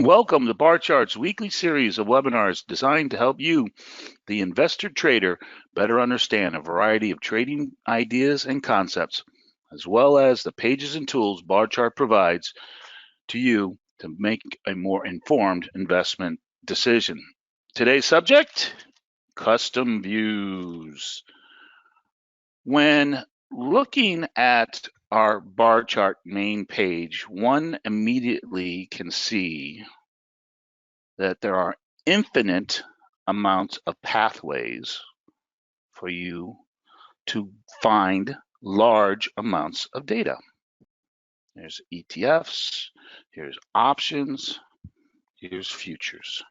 Welcome to Bar Chart's weekly series of webinars designed to help you, the investor trader, better understand a variety of trading ideas and concepts, as well as the pages and tools Bar Chart provides to you to make a more informed investment decision. Today's subject, custom views. When looking at our bar chart main page, one immediately can see that there are infinite amounts of pathways for you to find large amounts of data. There's ETFs, here's options, here's futures.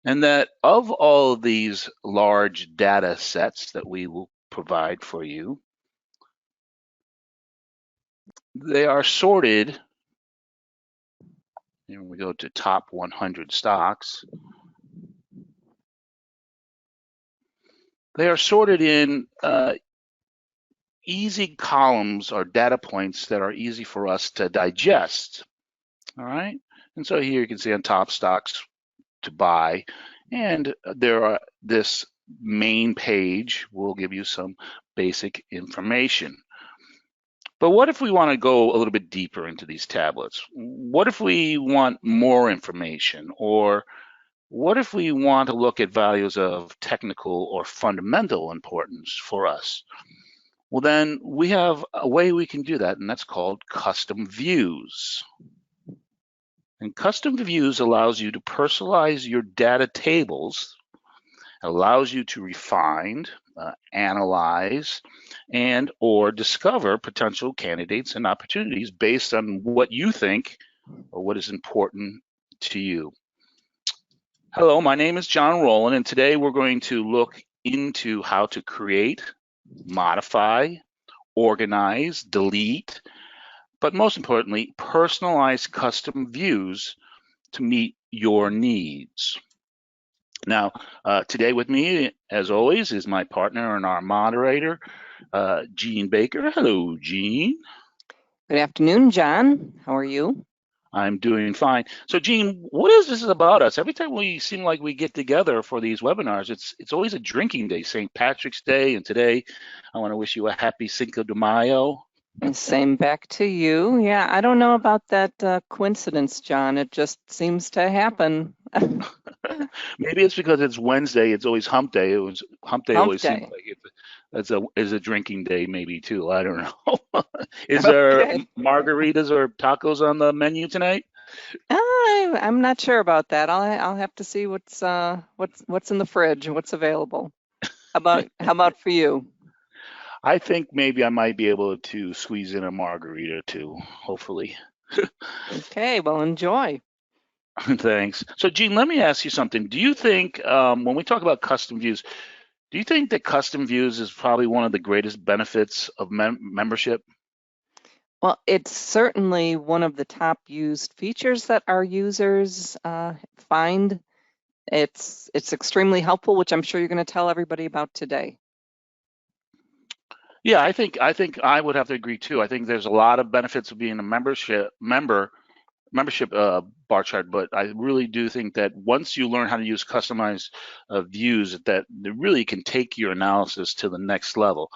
And that of all of these large data sets that we will provide for you, they are sorted. Here we go to top 100 stocks. They are sorted in easy columns or data points that are easy for us to digest. All right. And so here you can see on top stocks to buy. And there are this main page will give you some basic information. But what if we want to go a little bit deeper into these tablets? What if we want more information? Or what if we want to look at values of technical or fundamental importance for us? Well, then we have a way we can do that, and that's called custom views. And custom views allows you to personalize your data tables, allows you to refine, analyze, and or discover potential candidates and opportunities based on what you think or what is important to you. Hello, my name is John Rowland, and today we're going to look into how to create, modify, organize, delete, but most importantly, personalize custom views to meet your needs. Now, today with me, as always, is my partner and our moderator, Jean Baker. Hello, Jean. Good afternoon, John. How are you? I'm doing fine. So, Jean, what is this about us? Every time we seem like we get together for these webinars, it's always a drinking day, St. Patrick's Day, and today I want to wish you a happy Cinco de Mayo. And same back to you. Yeah, I don't know about that coincidence, John. It just seems to happen. Maybe it's because it's Wednesday. It's always Hump Day. It was Hump Day. Hump Always seems day. like it's a drinking day, maybe too. I don't know. Is there Okay. margaritas or tacos on the menu tonight? I'm not sure about that. I'll have to see what's in the fridge, what's available. How about for you? I think maybe I might be able to squeeze in a margarita too. Hopefully. Okay, well, enjoy. Thanks. So, Gene, let me ask you something. Do you think when we talk about custom views, do you think that custom views is probably one of the greatest benefits of membership? Well, it's certainly one of the top used features that our users find. It's extremely helpful, which I'm sure you're going to tell everybody about today. Yeah, I think I would have to agree too. I think there's a lot of benefits of being a membership bar chart, but I really do think that once you learn how to use customized views, that it really can take your analysis to the next level.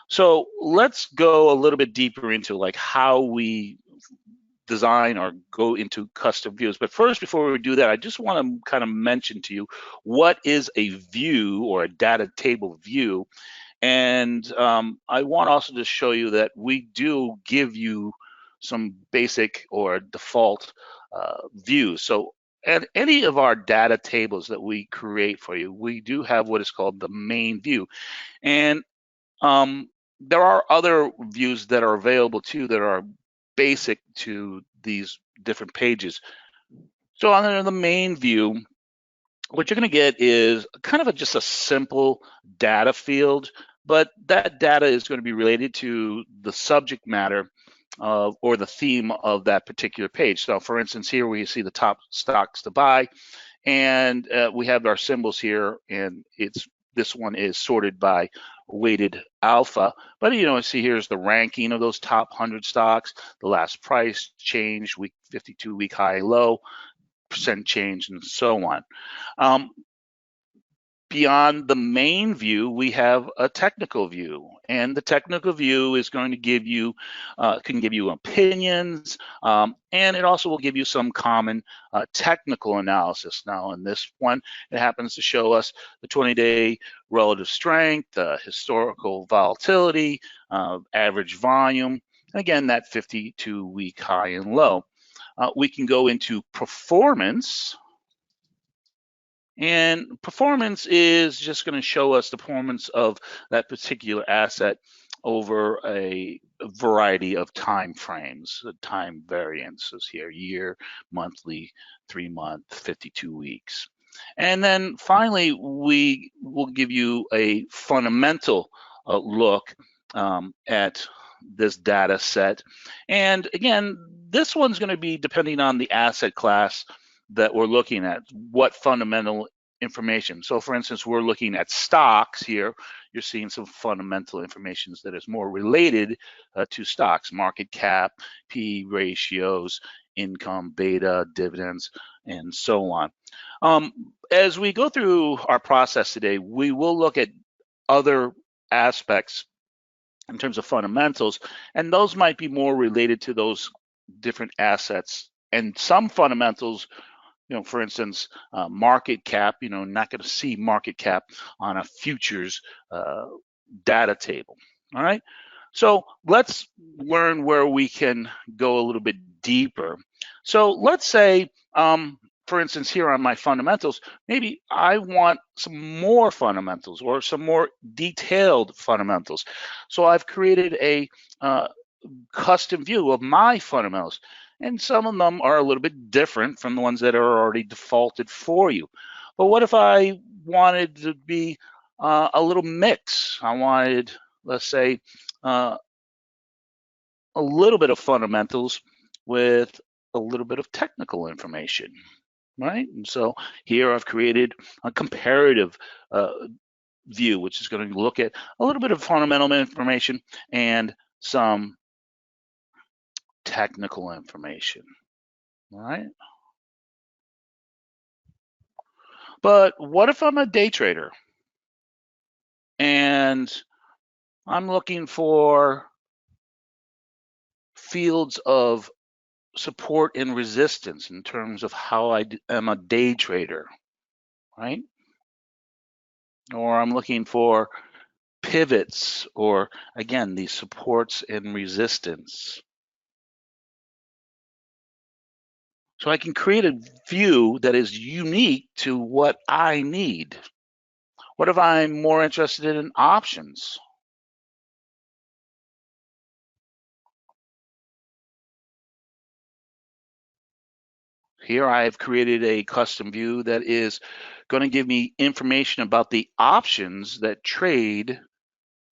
So let's go a little bit deeper into like how we design or go into custom views. But first, before we do that, I just want to kind of mention to you what is a view or a data table view. And I want also to show you that we do give you some basic or default views. So at any of our data tables that we create for you, we do have what is called the main view. And there are other views that are available too that are basic to these different pages. So under the main view, what you're going to get is kind of just a simple data field, but that data is going to be related to the subject matter or the theme of that particular page. So for instance, here we see the top stocks to buy, and we have our symbols here, and this one is sorted by weighted alpha. But see here's the ranking of those top 100 stocks, the last price change, week 52, week high, low, percent change, and so on. Beyond the main view, we have a technical view, and the technical view is going to give you, can give you opinions, and it also will give you some common technical analysis. Now, in this one, it happens to show us the 20-day relative strength, historical volatility, average volume, and again, that 52-week high and low. We can go into performance. And performance is just going to show us the performance of that particular asset over a variety of time frames, time variances here, year, monthly, 3-month, 52 weeks. And then finally, we will give you a fundamental look at this data set. And again, this one's going to be depending on the asset class that we're looking at, what fundamental information. So for instance, we're looking at stocks here. You're seeing some fundamental information that is more related to stocks, market cap, P ratios, income, beta, dividends, and so on. As we go through our process today, we will look at other aspects in terms of fundamentals, and those might be more related to those different assets. And some fundamentals, for instance, market cap, not going to see market cap on a futures data table. All right. So let's learn where we can go a little bit deeper. So let's say, for instance, here on my fundamentals, maybe I want some more fundamentals or some more detailed fundamentals. So I've created a custom view of my fundamentals. And some of them are a little bit different from the ones that are already defaulted for you. But what if I wanted to be a little mix? I wanted, let's say, a little bit of fundamentals with a little bit of technical information, right? And so here I've created a comparative view, which is going to look at a little bit of fundamental information and some technical information. All right. But what if I'm a day trader and I'm looking for fields of support and resistance in terms of how I am a day trader, right? Or I'm looking for pivots or, again, these supports and resistance. So I can create a view that is unique to what I need. What if I'm more interested in options? Here I've created a custom view that is going to give me information about the options that trade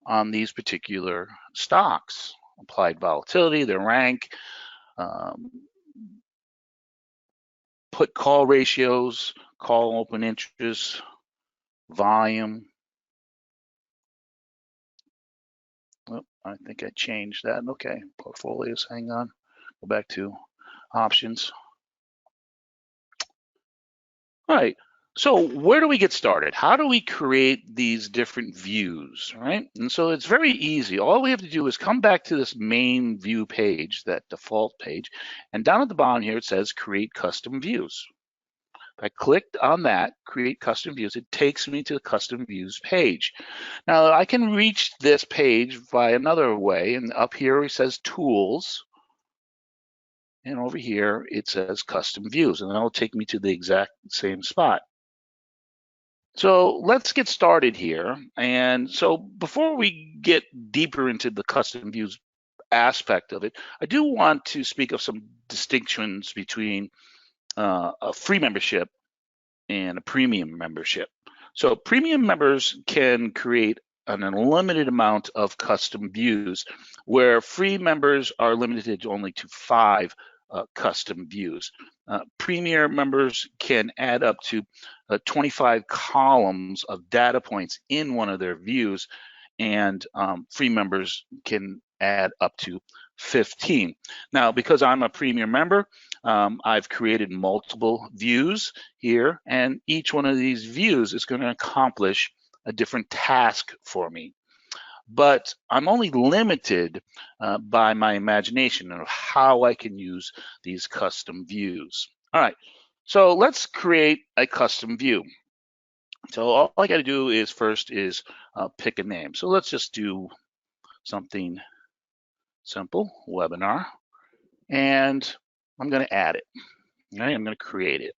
on these particular stocks. Applied volatility, their rank, put call ratios, call open interest, volume. Oh, I think I changed that. Okay, portfolios, hang on. Go back to options. All right, so where do we get started? How do we create these different views, right? And so it's very easy. All we have to do is come back to this main view page, that default page, and down at the bottom here it says create custom views. If I clicked on that, create custom views, it takes me to the custom views page. Now I can reach this page by another way, and up here it says tools, and over here it says custom views, and that'll take me to the exact same spot. So let's get started here. And so before we get deeper into the custom views aspect of it, I do want to speak of some distinctions between a free membership and a premium membership. So premium members can create an unlimited amount of custom views, where free members are limited only to 5 custom views. Premier members can add up to 25 columns of data points in one of their views, and free members can add up to 15. Now, because I'm a premium member, I've created multiple views here, and each one of these views is going to accomplish a different task for me. But I'm only limited by my imagination of how I can use these custom views. All right, so let's create a custom view. So all I got to do is first is pick a name. So let's just do something simple, webinar, and I'm going to add it. All right, I'm going to create it.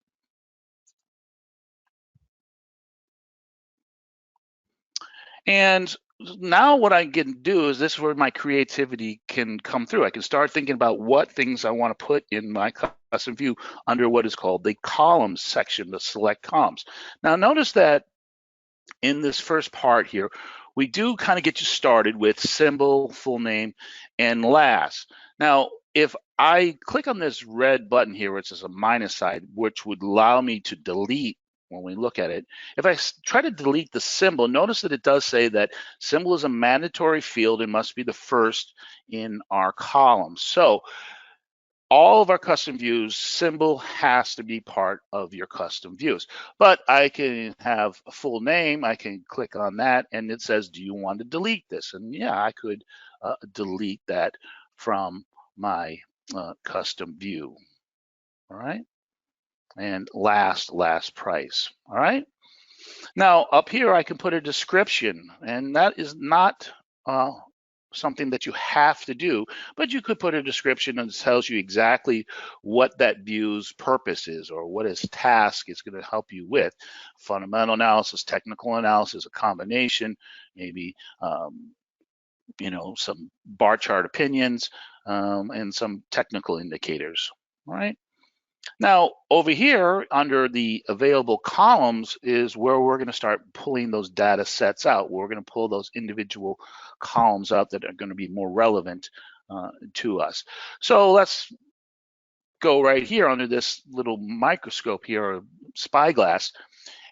And now what I can do is this is where my creativity can come through. I can start thinking about what things I want to put in my custom view under what is called the columns section, the select columns. Now notice that in this first part here, we do kind of get you started with symbol, full name, and last. Now, if I click on this red button here, which is a minus sign, which would allow me to delete when we look at it, if I try to delete the symbol, notice that it does say that symbol is a mandatory field and must be the first in our column. So all of our custom views, symbol has to be part of your custom views. But I can have a full name, I can click on that, and it says, do you want to delete this? And yeah, I could delete that from my custom view. All right. And last price. All right. Now up here, I can put a description, and that is not something that you have to do, but you could put a description that tells you exactly what that view's purpose is or what its task is going to help you with. Fundamental analysis, technical analysis, a combination, maybe some bar chart opinions and some technical indicators. All right. Now, over here under the available columns is where we're going to start pulling those data sets out. We're going to pull those individual columns out that are going to be more relevant to us. So let's go right here under this little microscope here, or spyglass,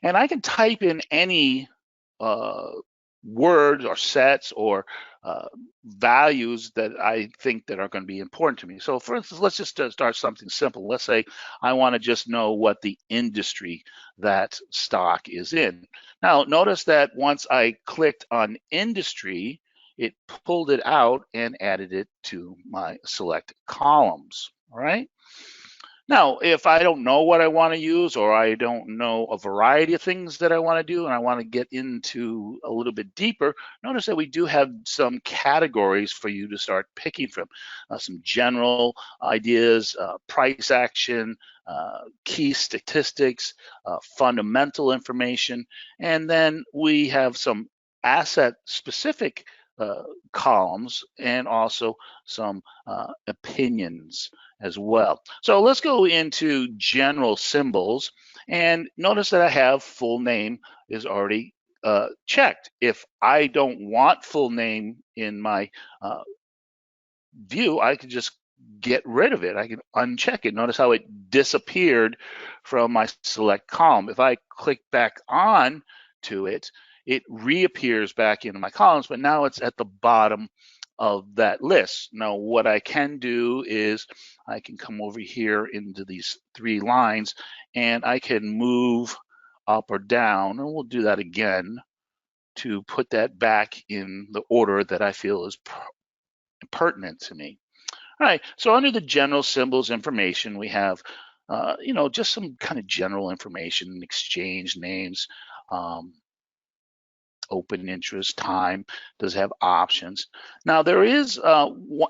and I can type in any words or sets or values that I think that are going to be important to me. So for instance, let's just start something simple. Let's say I want to just know what the industry that stock is in. Now, notice that once I clicked on industry, it pulled it out and added it to my select columns. All right. Now, if I don't know what I want to use, or I don't know a variety of things that I want to do, and I want to get into a little bit deeper, notice that we do have some categories for you to start picking from. Some general ideas, price action, key statistics, fundamental information, and then we have some asset specific columns and also some opinions as well. So let's go into general symbols, and notice that I have full name is already checked. If I don't want full name in my view, I could just get rid of it. I can uncheck it. Notice how it disappeared from my select column. If I click back on to it, it reappears back into my columns, but now it's at the bottom of that list. Now, what I can do is I can come over here into these three lines and I can move up or down, and we'll do that again to put that back in the order that I feel is pertinent to me. All right, so under the general symbols information, we have, just some kind of general information, exchange names, open interest, time, does have options. Now there is,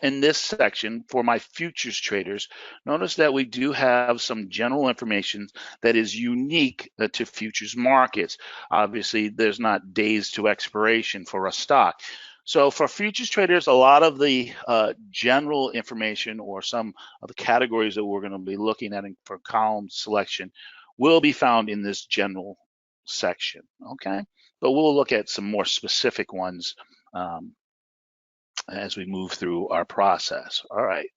in this section for my futures traders, notice that we do have some general information that is unique to futures markets. Obviously, there's not days to expiration for a stock. So for futures traders, a lot of the general information or some of the categories that we're going to be looking at for column selection will be found in this general section, okay? But we'll look at some more specific ones as we move through our process. All right,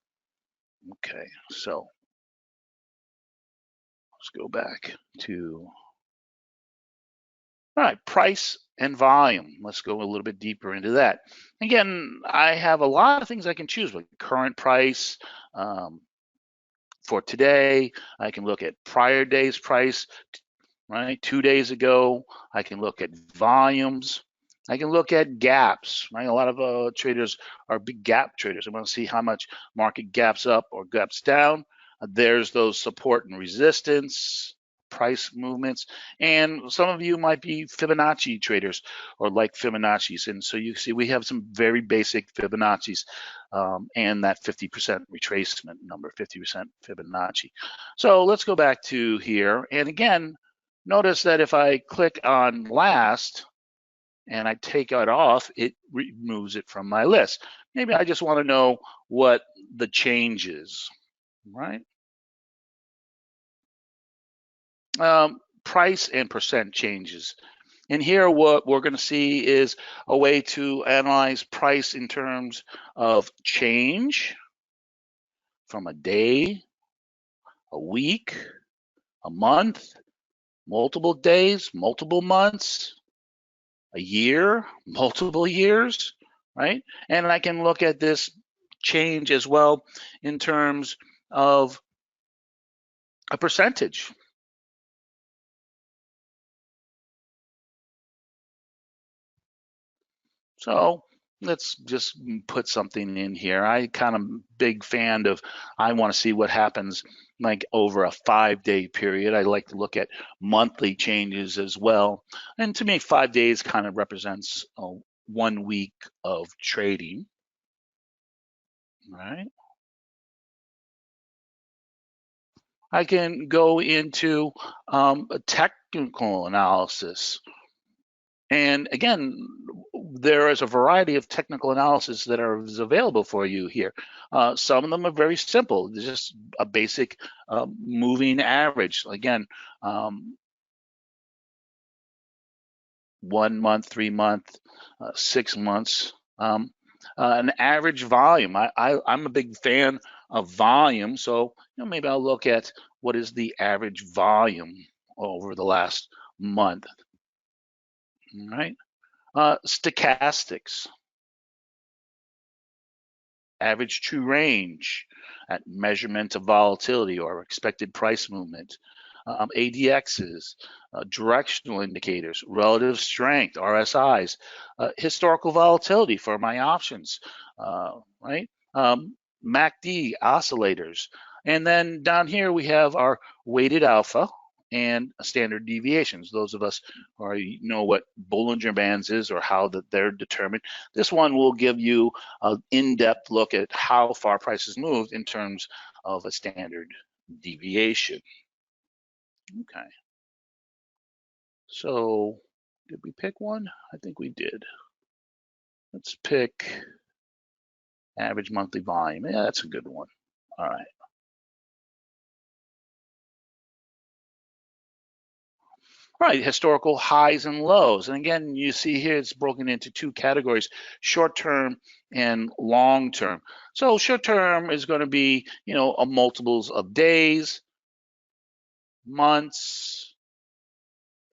okay, so let's go back to All right, price and volume. Let's go a little bit deeper into that. Again, I have a lot of things I can choose with current price for today. I can look at prior day's price, right? 2 days ago. I can look at volumes. I can look at gaps, right? A lot of traders are big gap traders. I want to see how much market gaps up or gaps down. There's those support and resistance, price movements. And some of you might be Fibonacci traders or like Fibonacci's. And so you see we have some very basic Fibonacci's and that 50% retracement number, 50% Fibonacci. So let's go back to here. And again, notice that if I click on last and I take it off, it removes it from my list. Maybe I just want to know what the change is, right? Price and percent changes. And here what we're going to see is a way to analyze price in terms of change from a day, a week, a month, multiple days, multiple months, a year, multiple years, right? And I can look at this change as well in terms of a percentage. So let's just put something in here. I kind of big fan of, I want to see what happens like over a 5-day period. I like to look at monthly changes as well. And to me, 5 days kind of represents 1 week of trading, right? I can go into a technical analysis. And again, there is a variety of technical analysis that is available for you here. Some of them are very simple, just a basic moving average. Again, 1 month, 3 month, 6 months, an average volume. I'm a big fan of volume, so maybe I'll look at what is the average volume over the last month. All right. Stochastics, average true range at measurement of volatility or expected price movement. ADXs, directional indicators, relative strength, RSIs, historical volatility for my options, right? MACD oscillators. And then down here we have our weighted alpha and standard deviations. Those of us who know what Bollinger Bands is or how that they're determined. This one will give you an in-depth look at how far prices moved in terms of a standard deviation. Okay. So did we pick one? I think we did. Let's pick average monthly volume. Yeah, that's a good one. All right. All right, historical highs and lows. And again, you see here it's broken into 2 categories, short-term and long-term. So short-term is going to be, a multiples of days, months,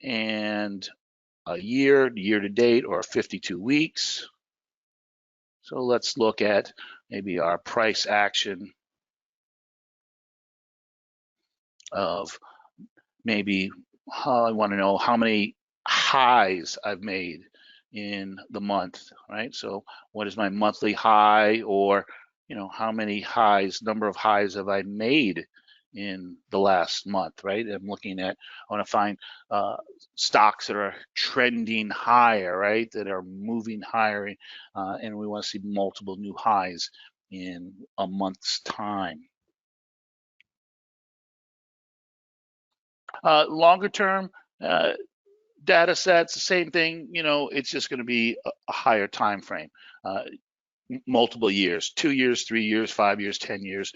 and a year to date, or 52 weeks. So let's look at maybe our price action of maybe I want to know how many highs I've made in the month, right? So what is my monthly high, or how many highs, number of highs have I made in the last month, right? I'm looking at, I want to find stocks that are trending higher, right? That are moving higher, and we want to see multiple new highs in a month's time. Longer term data sets, the same thing, it's just going to be a higher time frame, multiple years, 2 years, 3 years, 5 years, 10 years,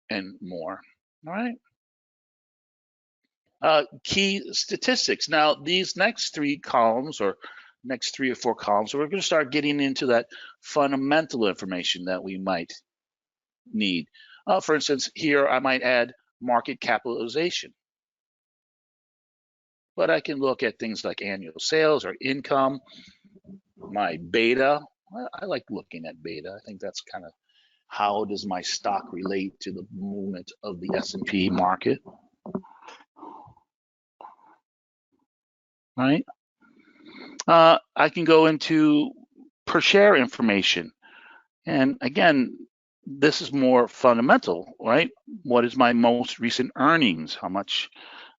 and more. All right. Key statistics. Now, these next 3 columns, or next 3 or 4 columns, we're going to start getting into that fundamental information that we might need. For instance, here I might add market capitalization. but I can look at things like annual sales or income, my beta. I like looking at beta. I think that's kind of how does my stock relate to the movement of the S&P market, right? I can go into per share information. And again, this is more fundamental, right? What is my most recent earnings? How much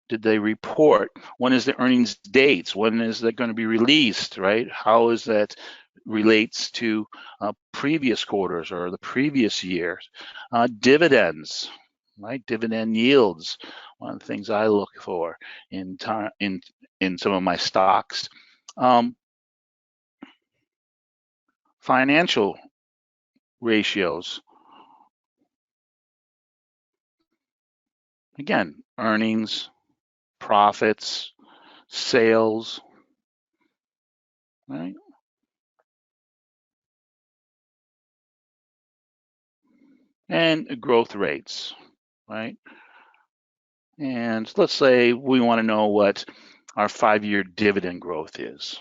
did they report? When is the earnings dates? When is that going to be released, right? How is that relates to previous quarters or the previous years? Dividends, right? Dividend yields, one of the things I look for in time in some of my stocks. Financial ratios. Again, earnings, profits, sales, right? And growth rates, right? And let's say we want to know what our 5-year dividend growth is.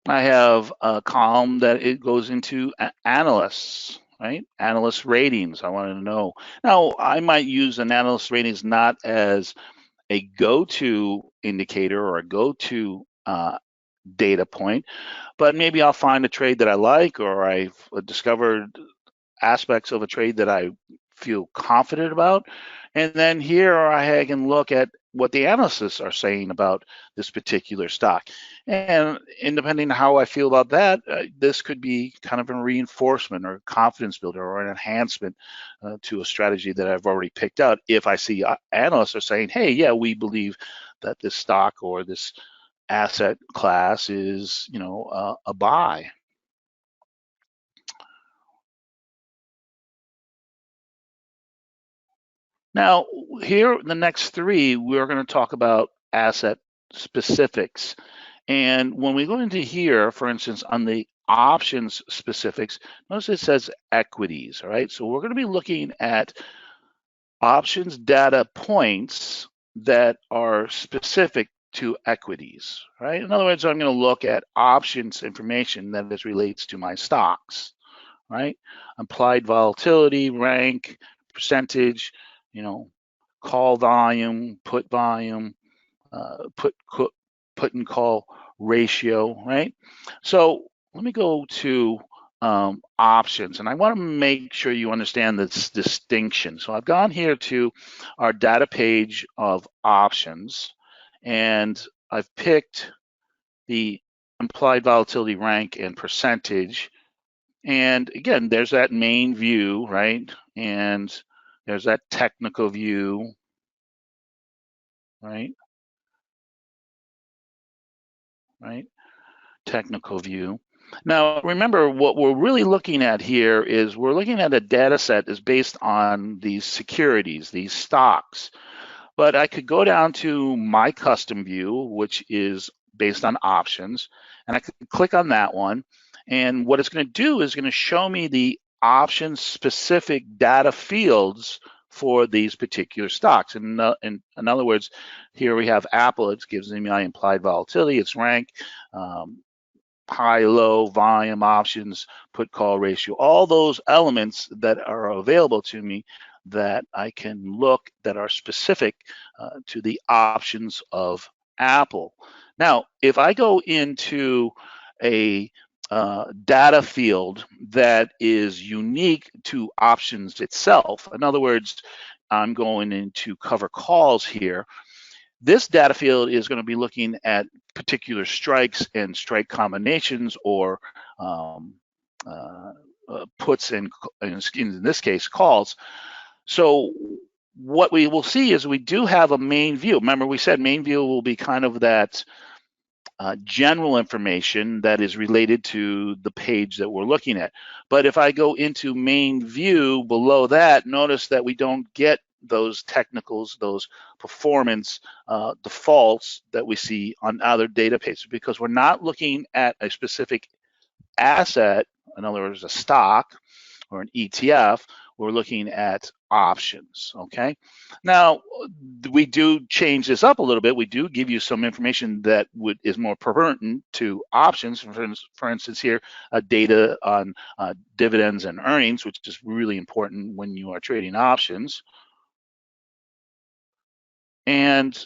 I have a column that it goes into analysts, right? Analyst ratings. I want to know. Now, I might use an analyst ratings not as a go-to indicator or a go-to data point, but maybe I'll find a trade that I like, or I've discovered aspects of a trade that I feel confident about. And then here I can look at what the analysts are saying about this particular stock. And depending on how I feel about that, this could be kind of a reinforcement or a confidence builder or an enhancement to a strategy that I've already picked out. If I see analysts are saying, hey, yeah, we believe that this stock or this asset class is, a buy. Now, here, the next three, we're going to talk about asset specifics. And when we go into here, for instance, on the options specifics, notice it says equities, all right? So we're going to be looking at options data points that are specific to equities, right? In other words, I'm going to look at options information that this relates to my stocks, right? Implied volatility, rank, percentage, call volume, put volume, put and call ratio, right? So let me go to options, and I want to make sure you understand this distinction. So I've gone here to our data page of options, and I've picked the implied volatility, rank, and percentage. And again, there's that main view, right? And there's that technical view, right? Right? Technical view. Now, remember what we're really looking at here is we're looking at a data set that's based on these securities, these stocks. But I could go down to my custom view, which is based on options, and I could click on that one. And what it's going to do is going to show me the option specific data fields for these particular stocks. And in other words, here we have Apple. It gives me my implied volatility, its rank, high, low, volume, options, put call ratio, all those elements that are available to me that I can look that are specific to the options of Apple. Now, if I go into a data field that is unique to options itself, in other words, I'm going into cover calls here, this data field is going to be looking at particular strikes and strike combinations, or puts and in this case calls. So what we will see is we do have a main view. Remember, we said main view will be kind of that general information that is related to the page that we're looking at. But if I go into main view below that, notice that we don't get those technicals, those performance defaults that we see on other databases, because we're not looking at a specific asset, in other words, a stock or an ETF. we're looking at options, okay? Now, we do change this up a little bit. We do give you some information that is more pertinent to options. For instance, here, data on dividends and earnings, which is really important when you are trading options. And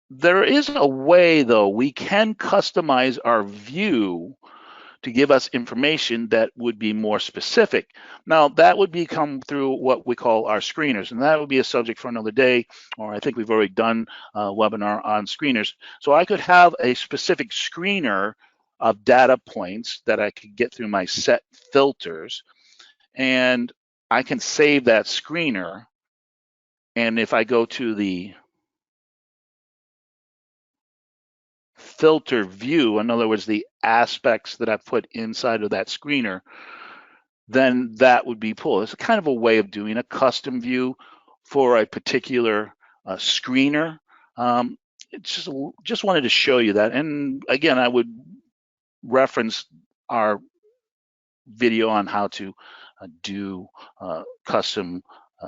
there is a way, though, we can customize our view to give us information that would be more specific. Now, that would come through what we call our screeners, and that would be a subject for another day, or I think we've already done a webinar on screeners. So I could have a specific screener of data points that I could get through my set filters, and I can save that screener. And if I go to the filter view, in other words, the aspects that I've put inside of that screener, then that would be pulled. It's kind of a way of doing a custom view for a particular screener. It's just wanted to show you that. And again, I would reference our video on how to do custom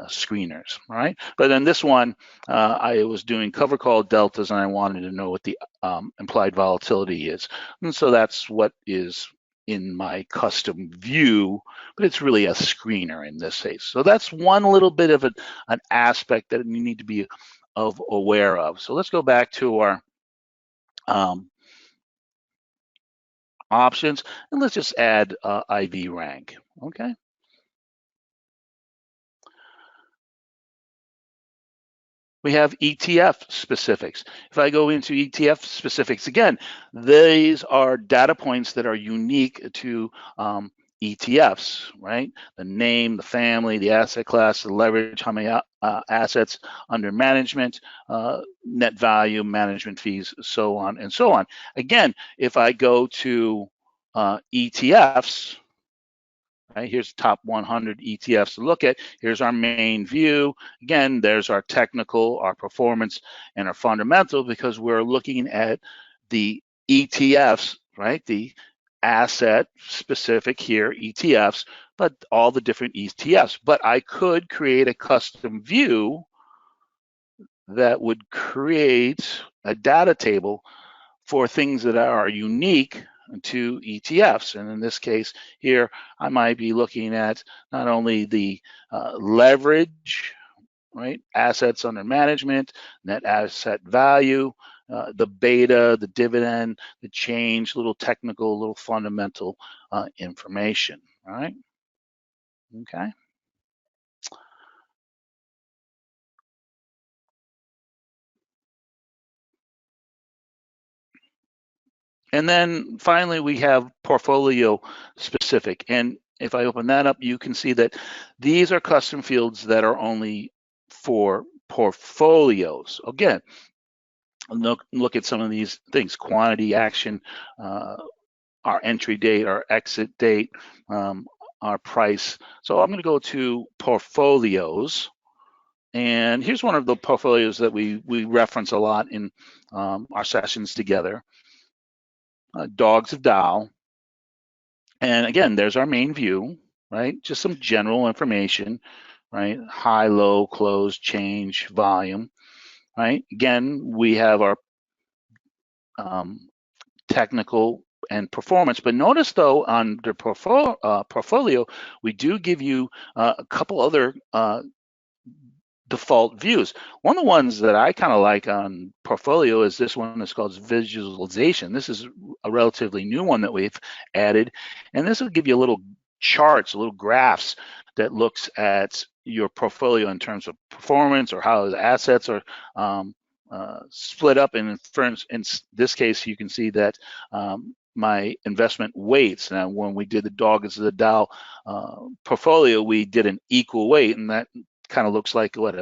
screeners, right? But in this one, I was doing cover call deltas, and I wanted to know what the implied volatility is. And so that's what is in my custom view, but it's really a screener in this case. So that's one little bit of an aspect that you need to be aware of. So let's go back to our options, and let's just add IV rank, okay? We have ETF specifics. If I go into ETF specifics, again, these are data points that are unique to ETFs, right? The name, the family, the asset class, the leverage, how many assets under management, net value, management fees, so on and so on. Again, if I go to ETFs, right, here's the top 100 ETFs to look at. Here's our main view. Again, there's our technical, our performance, and our fundamental, because we're looking at the ETFs, right? The asset specific here, ETFs, but all the different ETFs. But I could create a custom view that would create a data table for things that are unique to ETFs. And in this case here, I might be looking at not only the leverage, right, assets under management, net asset value, the beta, the dividend, the change, little technical, little fundamental information, all right? Okay. And then finally, we have portfolio specific. And if I open that up, you can see that these are custom fields that are only for portfolios. Again, look at some of these things: quantity, action, our entry date, our exit date, our price. So I'm going to go to portfolios. And here's one of the portfolios that we reference a lot in our sessions together. Dogs of Dow. And again, there's our main view, right? Just some general information, right? High, low, close, change, volume, right? Again, we have our technical and performance. But notice, though, on the portfolio, we do give you a couple other default views. One of the ones that I kind of like on portfolio is this one that's called visualization. This is a relatively new one that we've added, and this will give you a little charts, little graphs that looks at your portfolio in terms of performance or how the assets are split up. And in this case, you can see that my investment weights. Now, when we did the Dogs of the Dow portfolio, we did an equal weight, and that kind of looks like what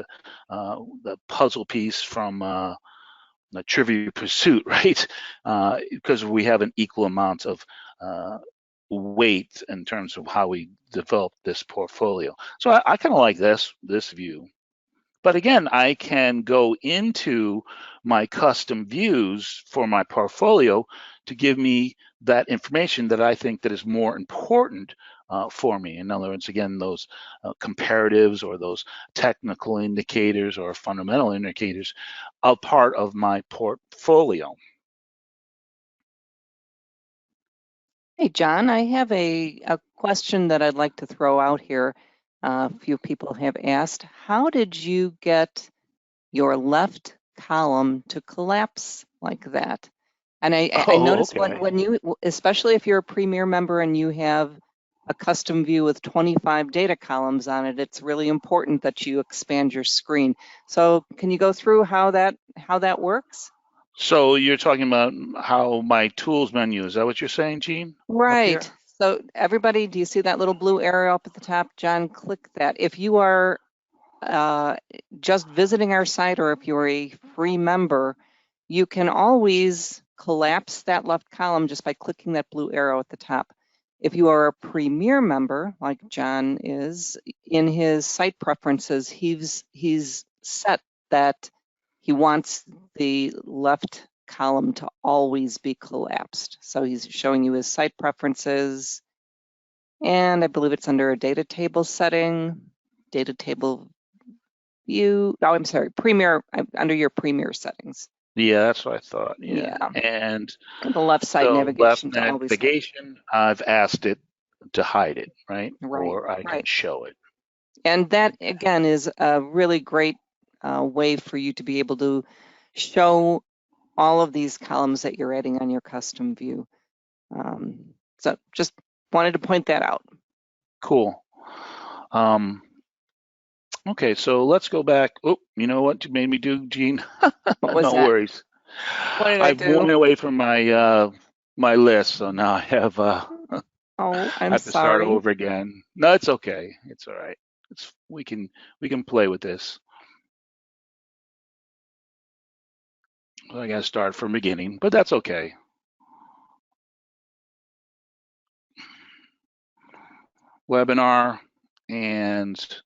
the puzzle piece from the Trivial Pursuit, right? Because we have an equal amount of weight in terms of how we develop this portfolio. So I kind of like this view. But again, I can go into my custom views for my portfolio to give me that information that I think that is more important for me. In other words, again, those comparatives or those technical indicators or fundamental indicators are part of my portfolio. Hey, John, I have a question that I'd like to throw out here. A few people have asked, how did you get your left column to collapse like that? And I Oh, noticed okay. when you, especially if you're a Premier member and you have a custom view with 25 data columns on it, it's really important that you expand your screen. So can you go through how that works? So you're talking about how my tools menu, is that what you're saying, Gene? Up here? Right. So everybody, do you see that little blue arrow up at the top? John, click that. If you are just visiting our site or if you're a free member, you can always collapse that left column just by clicking that blue arrow at the top. If you are a Premier member, like John is, in his site preferences, he's set that he wants the left column to always be collapsed. So he's showing you his site preferences, and I believe it's under a data table setting, data table view. Oh, I'm sorry, Premier, under your Premier settings. Yeah, that's what I thought. Yeah. Yeah, And and the left side so left navigation to always have. navigation, I've asked it to hide it, right? Right, Or I can right. show it. And that, again, is a really great way for you to be able to show all of these columns that you're adding on your custom view. So just wanted to point that out. Cool. Okay, so let's go back. Oh, you know what you made me do, Gene? What was No that? worries. What did I I've worn do? away from my list, so now I have Oh, I I'm have to start sorry. over again. No, it's okay. It's all right. It's we can play with this. I got to start from beginning, but that's okay. Webinar, and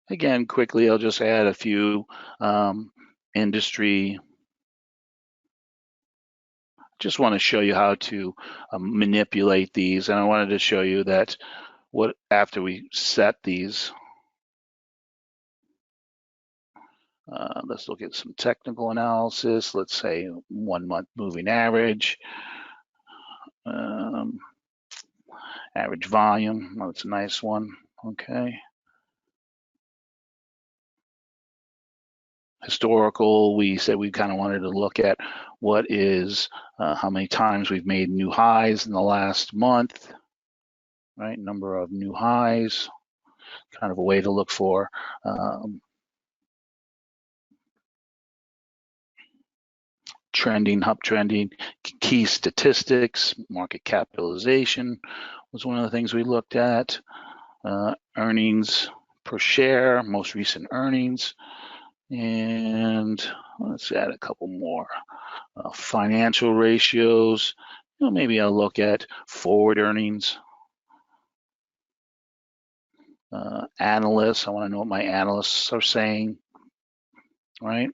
again, quickly, I'll just add a few industry. Just want to show you how to manipulate these, and I wanted to show you that after we set these. Let's look at some technical analysis. Let's say 1 month moving average, average volume. Oh, that's a nice one. Okay. Historical, we said we kind of wanted to look at what is how many times we've made new highs in the last month, right? Number of new highs, kind of a way to look for trending, uptrending, key statistics. Market capitalization was one of the things we looked at. Earnings per share, most recent earnings, and let's add a couple more. Financial ratios. Maybe I'll look at forward earnings. Analysts, I want to know what my analysts are saying, right?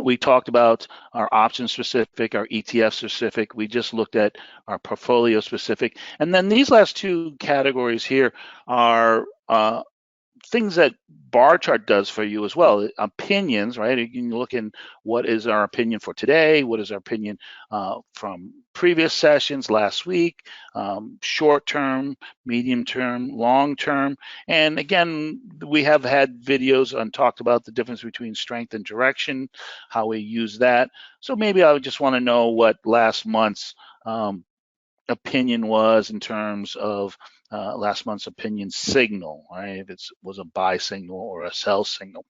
We talked about our option specific, our ETF specific. We just looked at our portfolio specific. And then these last two categories here are things that bar chart does for you as well. Opinions, right? You can look in what is our opinion for today, what is our opinion from previous sessions last week, short term, medium term, long term. And again, we have had videos and talked about the difference between strength and direction, how we use that. So maybe I would just want to know what last month's opinion was in terms of last month's opinion signal, right? If it was a buy signal or a sell signal.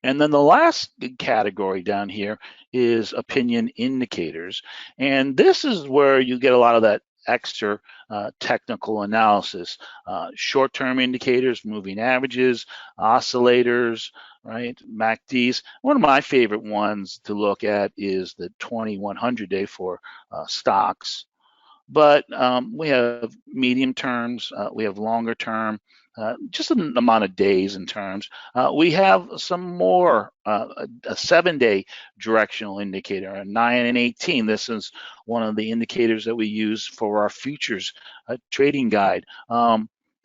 And then the last category down here is opinion indicators. And this is where you get a lot of that extra technical analysis, short-term indicators, moving averages, oscillators, right? MACDs. One of my favorite ones to look at is the 2100 day for stocks. But we have medium terms, we have longer term, just an amount of days in terms. We have some more, a 7-day directional indicator, a 9 and 18. This is one of the indicators that we use for our futures trading guide.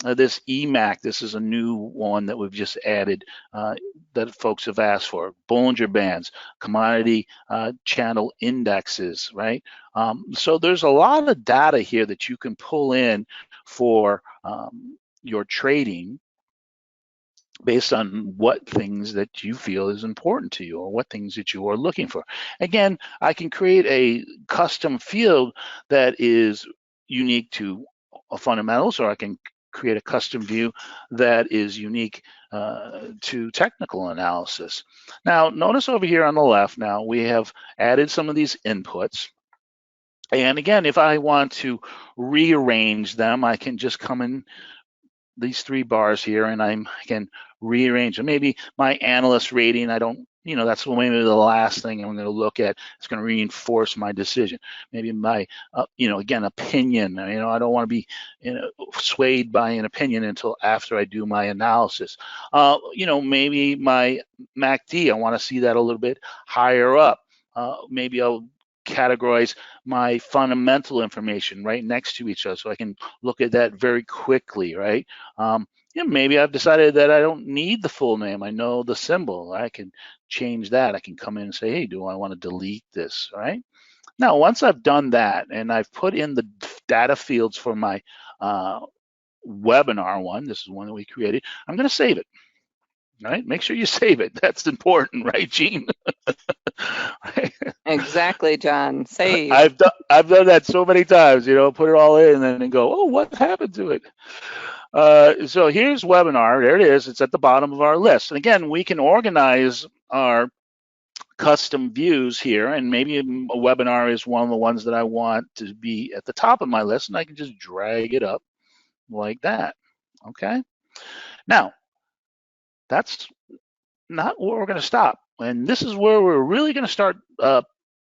This EMAC, this is a new one that we've just added that folks have asked for. Bollinger Bands, commodity channel indexes, right? So there's a lot of data here that you can pull in for your trading based on what things that you feel is important to you or what things that you are looking for. Again, I can create a custom field that is unique to fundamentals, or I can create a custom view that is unique to technical analysis. Now, notice over here on the left, now we have added some of these inputs. And again, if I want to rearrange them, I can just come in these 3 bars here and I can rearrange them. Maybe my analyst rating, I don't, that's maybe the last thing I'm going to look at. It's going to reinforce my decision. Maybe my, again, opinion. I don't want to be swayed by an opinion until after I do my analysis. Maybe my MACD, I want to see that a little bit higher up. Maybe I'll categorize my fundamental information right next to each other so I can look at that very quickly, right? Maybe I've decided that I don't need the full name. I know the symbol. I can change that. I can come in and say, hey, do I want to delete this, right? Now, once I've done that and I've put in the data fields for my webinar one, this is one that we created, I'm going to save it. Right? Make sure you save it. That's important, right, Gene? Exactly, John. Save. I've done that so many times, put it all in and then go, oh, what happened to it? So here's webinar. There it is. It's at the bottom of our list. And again, we can organize our custom views here, and maybe a webinar is one of the ones that I want to be at the top of my list, and I can just drag it up like that. Okay. Now, that's not where we're going to stop. And this is where we're really going to start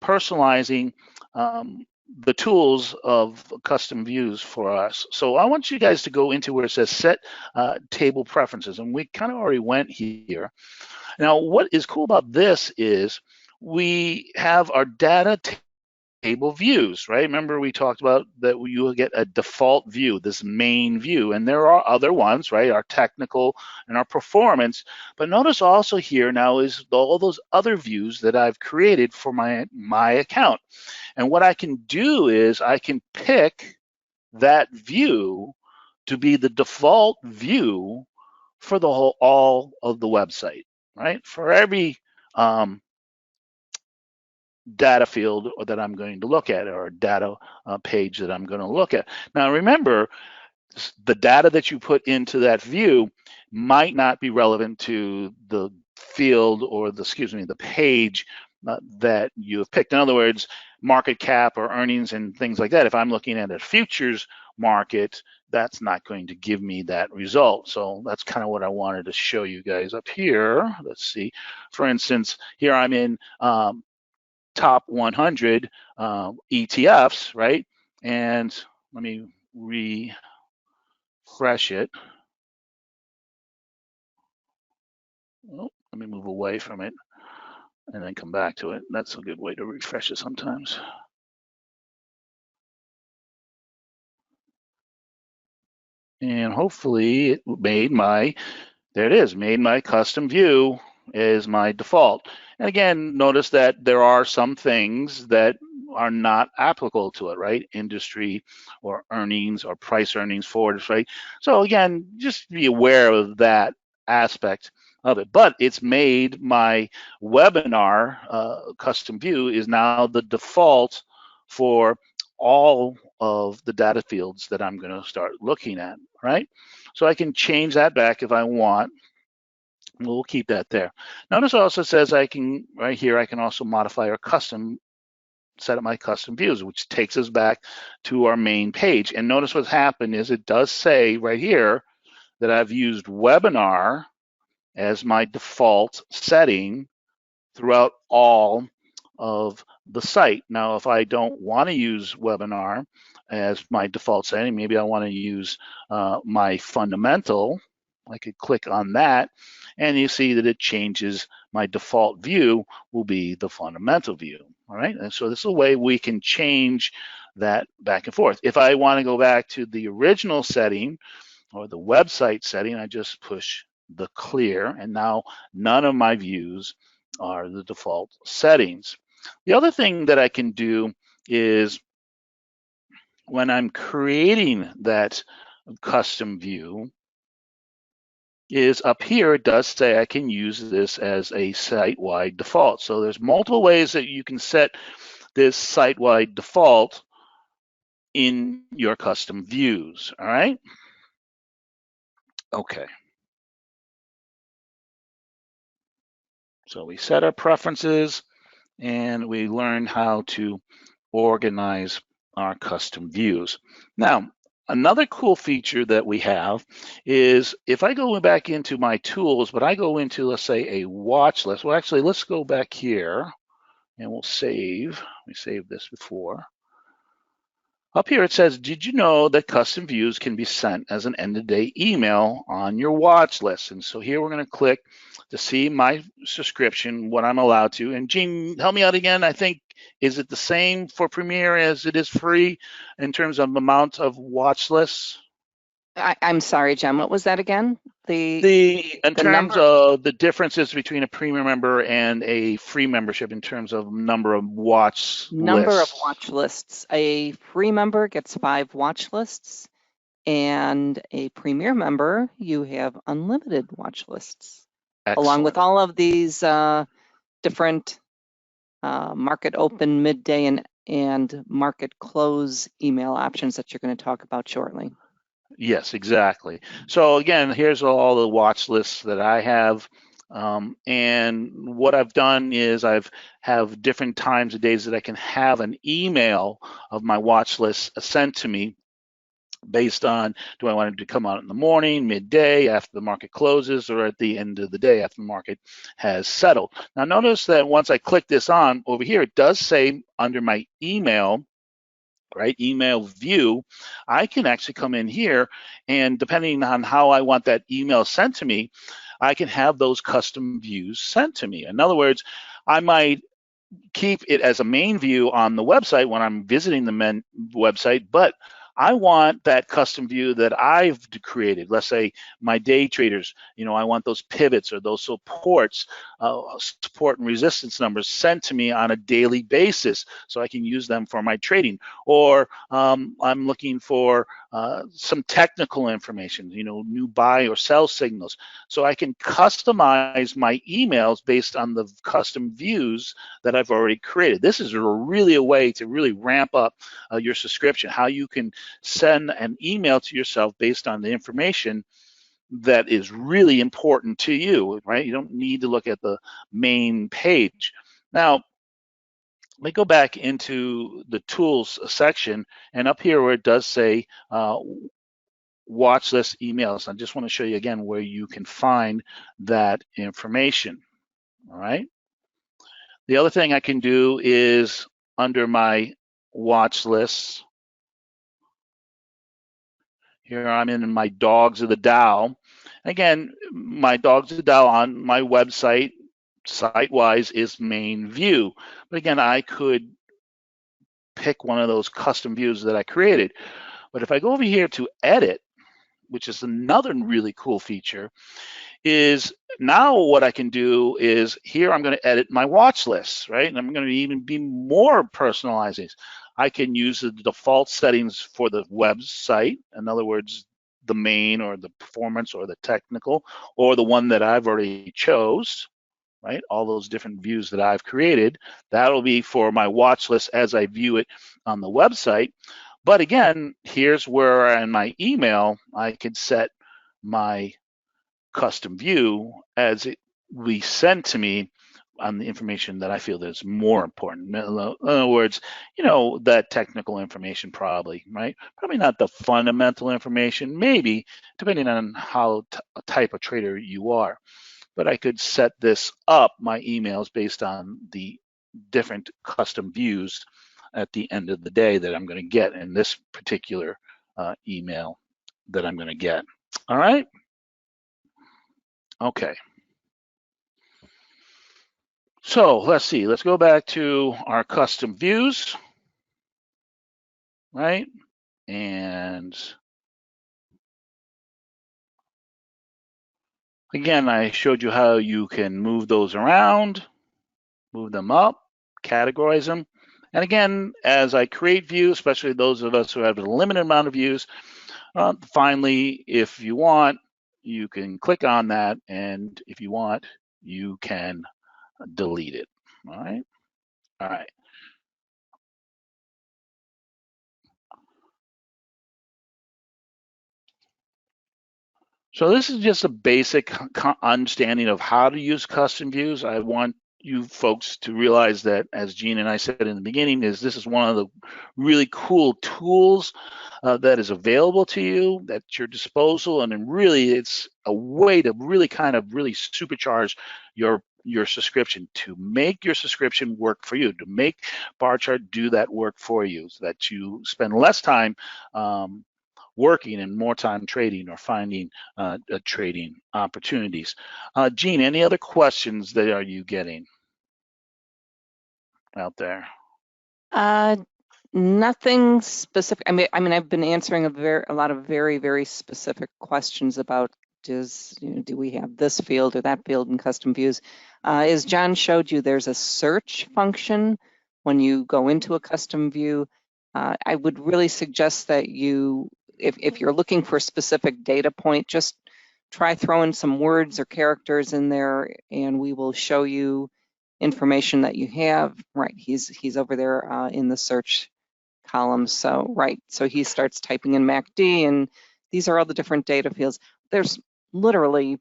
personalizing the tools of custom views for us. So I want you guys to go into where it says set table preferences. And we kind of already went here. Now, what is cool about this is we have our data table views, right? Remember we talked about that you will get a default view, this main view, and there are other ones, right? Our technical and our performance. But notice also here now is all those other views that I've created for my account. And what I can do is I can pick that view to be the default view for the all of the website, right? For every data field that I'm going to look at, or a data page that I'm going to look at. Now remember, the data that you put into that view might not be relevant to the field or the page that you have picked. In other words, market cap or earnings and things like that. If I'm looking at a futures market, that's not going to give me that result. So that's kind of what I wanted to show you guys up here. Let's see. For instance, here I'm in top 100 ETFs, right? And let me refresh it. Oh, let me move away from it and then come back to it. That's a good way to refresh it sometimes. And hopefully it made there it is, made my custom view as my default. And again, notice that there are some things that are not applicable to it, right? Industry or earnings or price earnings forwards, right? So again, just be aware of that aspect of it. But it's made my webinar custom view is now the default for all of the data fields that I'm going to start looking at, right? So I can change that back if I want. We'll keep that there. Notice it also says I can, right here, I can also modify or set up my custom views, which takes us back to our main page. And notice what's happened is it does say right here that I've used webinar as my default setting throughout all of the site. Now, if I don't want to use webinar as my default setting, maybe I want to use my fundamental, I could click on that, and you see that it changes. My default view will be the fundamental view. All right, and so this is a way we can change that back and forth. If I want to go back to the original setting or the website setting, I just push the clear, and now none of my views are the default settings. The other thing that I can do is when I'm creating that custom view is up here, it does say I can use this as a site-wide default. So there's multiple ways that you can set this site-wide default in your custom views, all right? Okay. So we set our preferences and we learn how to organize our custom views. Now, another cool feature that we have is if I go back into my tools, but I go into, let's say, a watch list. Well, actually, let's go back here and we'll save. We saved this before. Up here it says, did you know that custom views can be sent as an end-of-day email on your watch list? And so here we're going to click to see my subscription, what I'm allowed to. And Gene, help me out again. I think, is it the same for Premier as it is free in terms of amount of watch lists? I'm sorry, Jen, what was that again? In The terms number of the differences between a premium member and a free membership in terms of number of watch number of lists. watch lists. A free member gets 5 watch lists, and a premier member, you have unlimited watch lists. Excellent. Along with all of these different market open, midday, and market close email options that you're going to talk about shortly. Yes, exactly. So again, here's all the watch lists that I have. And what I've done is I've have different times of days that I can have an email of my watch list sent to me based on, do I want it to come out in the morning, midday, after the market closes, or at the end of the day after the market has settled. Now notice that once I click this on over here, it does say under my email, right, email view, I can actually come in here and depending on how I want that email sent to me, I can have those custom views sent to me. In other words, I might keep it as a main view on the website when I'm visiting the website, but I want that custom view that I've created. Let's say my day traders, I want those pivots or those supports, support and resistance numbers sent to me on a daily basis so I can use them for my trading. Or I'm looking for some technical information, new buy or sell signals. So I can customize my emails based on the custom views that I've already created. This is really a way to really ramp up your subscription, how you can send an email to yourself based on the information that is really important to you, right? You don't need to look at the main page. Now, let me go back into the tools section, and up here where it does say watch list emails, I just want to show you again where you can find that information, all right? The other thing I can do is under my watch lists, here I'm in my dogs of the Dow. Again, my dogs of the Dow on my website, site-wise, is main view. But again, I could pick one of those custom views that I created. But if I go over here to edit, which is another really cool feature, is now what I can do is here I'm going to edit my watch lists, right? And I'm going to even be more personalizing. I can use the default settings for the website. In other words, the main or the performance or the technical or the one that I've already chose, right? All those different views that I've created. That'll be for my watch list as I view it on the website. But again, here's where in my email, I could set my custom view as it we send to me on the information that I feel that's more important. In other words, that technical information probably, right? Probably not the fundamental information, maybe, depending on how type of trader you are. But I could set this up, my emails, based on the different custom views at the end of the day that I'm going to get in this particular email that I'm going to get. All right. Okay. So let's see, let's go back to our custom views, right? And again, I showed you how you can move those around, move them up, categorize them. And again, as I create views, especially those of us who have a limited amount of views, finally, if you want, you can click on that, and if you want, you can delete it. All right. All right. So this is just a basic understanding of how to use custom views. I want you folks to realize that, as Gene and I said in the beginning, is this is one of the really cool tools that is available to you, at your disposal, and then really it's a way to really kind of really supercharge your subscription, to make your subscription work for you, to make bar chart do that work for you, so that you spend less time working and more time trading or finding trading opportunities. Gene, any other questions that are you getting out there? Nothing specific. I mean, I've been answering a lot of very, very specific questions about do we have this field or that field in custom views. As John showed you, there's a search function when you go into a custom view. I would really suggest that if you're looking for a specific data point, just try throwing some words or characters in there, and we will show you information that you have. Right, he's over there in the search column. So so he starts typing in MACD, and these are all the different data fields. There's literally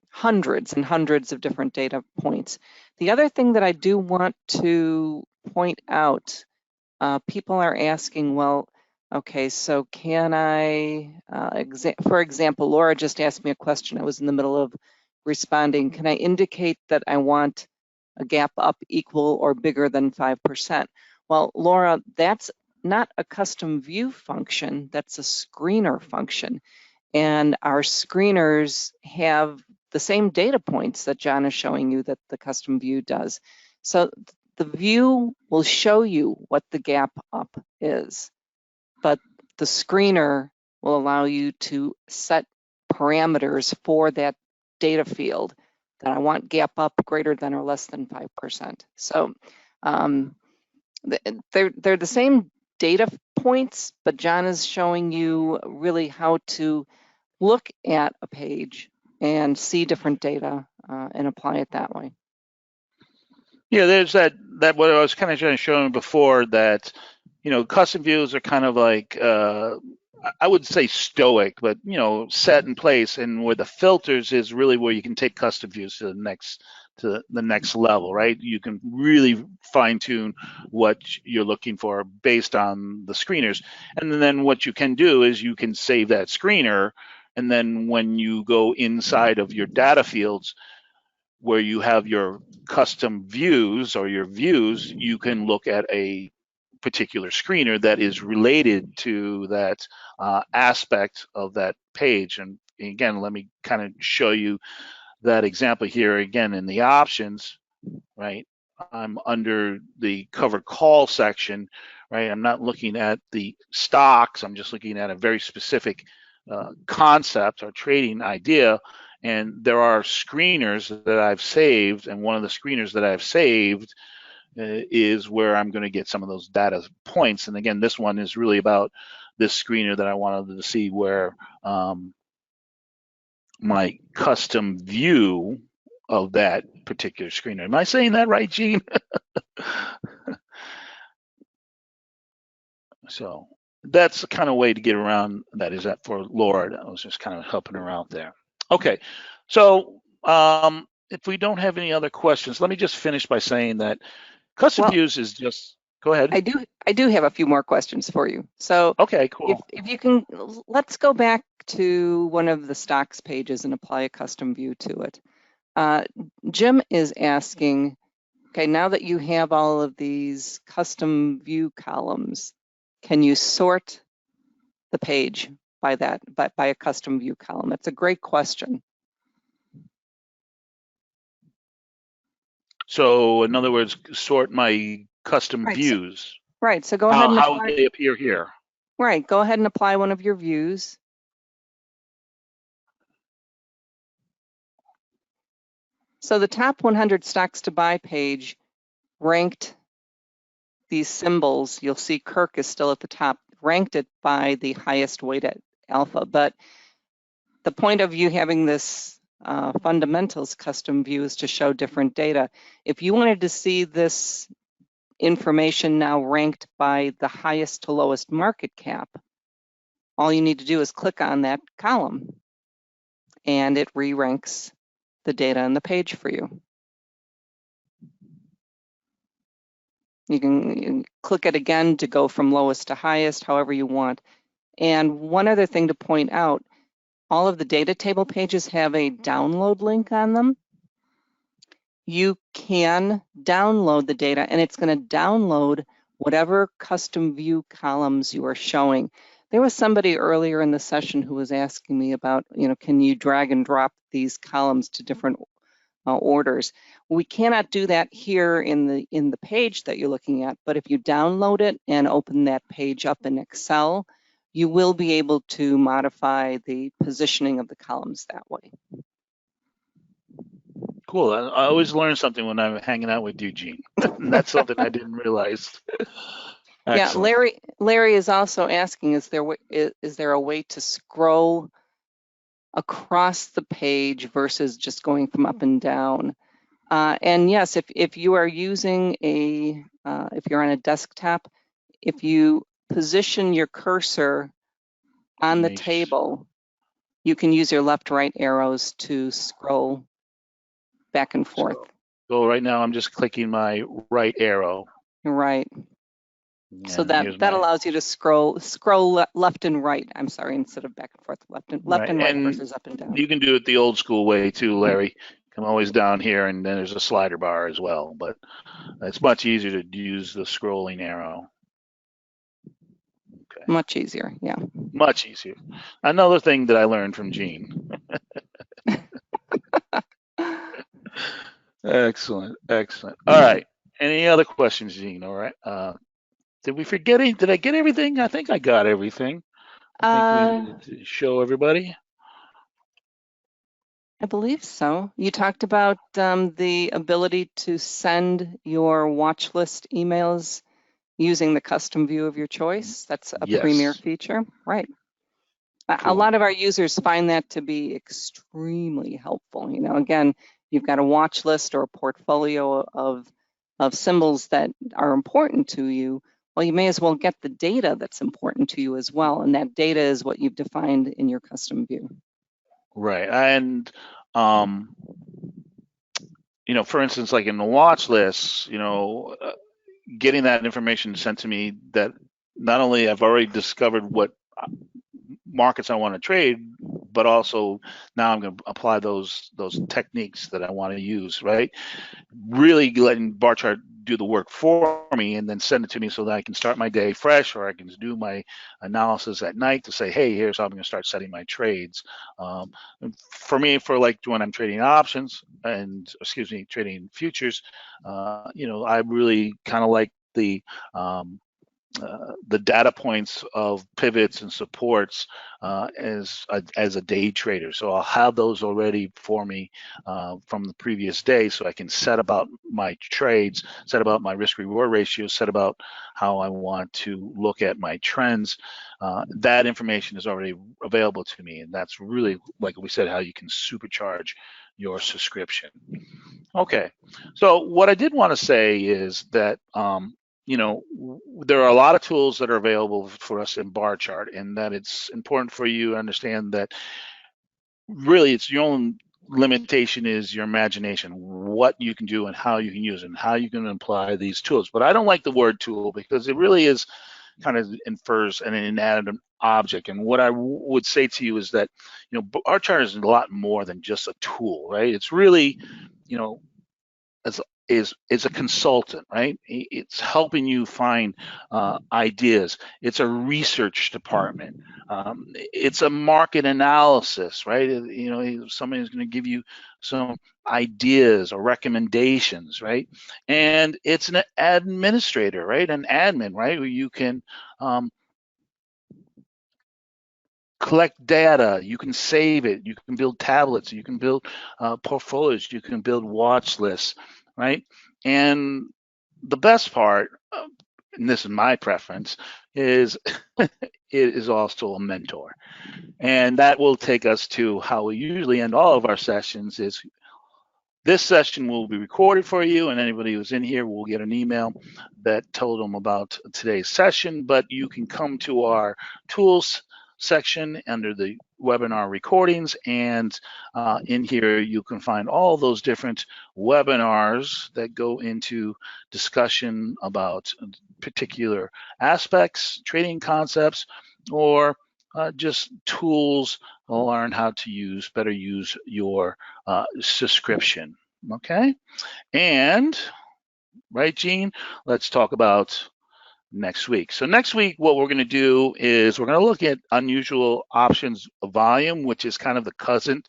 hundreds and hundreds of different data points. The other thing that I do want to point out, people are asking, well, okay, so can I, for example, Laura just asked me a question. I was in the middle of responding. Can I indicate that I want a gap up equal or bigger than 5%? Well, Laura, that's not a custom view function, that's a screener function. And our screeners have the same data points that John is showing you that the custom view does. So the view will show you what the gap up is, but the screener will allow you to set parameters for that data field that I want gap up greater than or less than 5%. So they're the same data points, but John is showing you really how to look at a page and see different data and apply it that way. Yeah, there's that what I was kind of trying to show before, that custom views are kind of like I would say stoic, but set in place, and where the filters is really where you can take custom views to the next level, right? You can really fine tune what you're looking for based on the screeners, and then what you can do is you can save that screener, and then when you go inside of your data fields where you have your custom views or your views, you can look at a particular screener that is related to that aspect of that page. And again, let me kind of show you that example here again in the options, right? I'm under the covered call section, right? I'm not looking at the stocks. I'm just looking at a very specific concept or trading idea. And there are screeners that I've saved. And one of the screeners that I've saved is where I'm going to get some of those data points. And again, this one is really about this screener that I wanted to see where my custom view of that particular screener. Am I saying that right, Gene? So that's the kind of way to get around that. Is that for Laura? I was just kind of helping her out there. Okay, so if we don't have any other questions, let me just finish by saying that custom views is just, go ahead. I do have a few more questions for you. So okay, cool. If you can, let's go back to one of the stocks pages and apply a custom view to it. Jim is asking, okay, now that you have all of these custom view columns, can you sort the page by a custom view column? That's a great question. So in other words, sort my custom Right. So, views. right. So go ahead and How would apply. they appear here? Right. Go ahead and apply one of your views. So the top 100 stocks to buy page ranked these symbols. You'll see Kirk is still at the top, ranked it by the highest weighted alpha. But the point of you having this fundamentals custom view is to show different data. If you wanted to see this information now ranked by the highest to lowest market cap, all you need to do is click on that column and it re-ranks the data on the page for you. You can click it again to go from lowest to highest, however you want. And one other thing to point out, all of the data table pages have a download link on them. You can download the data and it's going to download whatever custom view columns you are showing. There was somebody earlier in the session who was asking me about, can you drag and drop these columns to different orders? We cannot do that here in the page that you're looking at, but if you download it and open that page up in Excel, you will be able to modify the positioning of the columns that way. Cool. I always learn something when I'm hanging out with Eugene. That's something I didn't realize. Yeah, Excellent. Larry is also asking, is there a way to scroll across the page versus just going from up and down? And yes, if you are using if you're on a desktop, if you position your cursor on the table, you can use your left-right arrows to scroll back and forth. So right now I'm just clicking my right arrow. Right. So And here's that allows you to scroll left and right. I'm sorry, instead of back and forth, left and right versus up and down. You can do it the old school way too, Larry. Come always down here, and then there's a slider bar as well. But it's much easier to use the scrolling arrow. Okay. Much easier, yeah. Much easier. Another thing that I learned from Gene. Excellent, excellent. All right. Any other questions, Gene? All right. Did we forget anything? Did I get everything? I think I got everything. I think we needed to show everybody. I believe so. You talked about the ability to send your watch list emails using the custom view of your choice. That's a premier feature, right? Cool. A lot of our users find that to be extremely helpful. Again, you've got a watch list or a portfolio of symbols that are important to you. Well, you may as well get the data that's important to you as well. And that data is what you've defined in your custom view. Right. And, for instance, like in the watch list, getting that information sent to me that not only I've already discovered what markets I want to trade, but also now I'm going to apply those techniques that I want to use, right? Really letting bar chart do the work for me and then send it to me so that I can start my day fresh, or I can do my analysis at night to say, hey, here's how I'm going to start setting my trades. For me, for like when I'm trading options and trading futures, I really kind of like the data points of pivots and supports as a day trader. So I'll have those already for me from the previous day, so I can set about my trades, set about my risk reward ratios, set about how I want to look at my trends. That information is already available to me, and that's really, like we said, how you can supercharge your subscription. Okay, so what I did want to say is that there are a lot of tools that are available for us in bar chart, and that it's important for you to understand that really it's your own limitation is your imagination, what you can do and how you can use it and how you can apply these tools. But I don't like the word tool because it really is kind of infers an inanimate object. And what I would say to you is that, bar chart is a lot more than just a tool, right? It's really, as is a consultant, right? It's helping you find ideas. It's a research department. It's a market analysis, right? You know, somebody's going to give you some ideas or recommendations, right? And it's an administrator, right? An admin, right? Where you can collect data, you can save it, you can build tablets, you can build portfolios, you can build watch lists, right? And the best part, and this is my preference, is it is also a mentor. And that will take us to how we usually end all of our sessions is this session will be recorded for you, and anybody who's in here will get an email that told them about today's session, but you can come to our tools section under the webinar recordings, and in here you can find all those different webinars that go into discussion about particular aspects, trading concepts, or just tools to learn how to better use your subscription. Okay, and right, Gene, let's talk about next week. So next week, what we're going to do is we're going to look at unusual options volume, which is kind of the cousin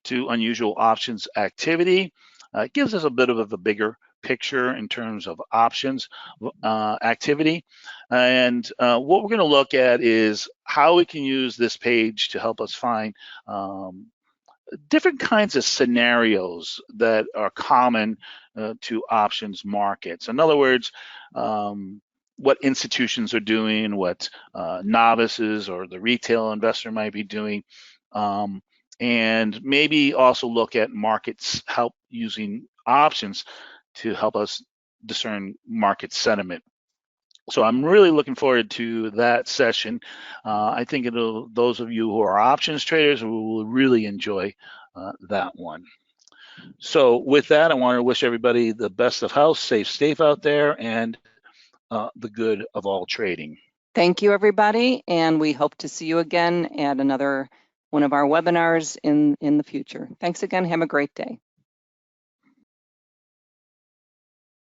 to unusual options activity. It gives us a bit of a bigger picture in terms of options activity. And what we're going to look at is how we can use this page to help us find different kinds of scenarios that are common to options markets. In other words, what institutions are doing, what novices or the retail investor might be doing, and maybe also look at markets help using options to help us discern market sentiment. So I'm really looking forward to that session. I think those of you who are options traders will really enjoy that one. So with that, I want to wish everybody the best of health, safe out there, and the good of all trading. Thank you, everybody, and we hope to see you again at another one of our webinars in the future. Thanks again. Have a great day.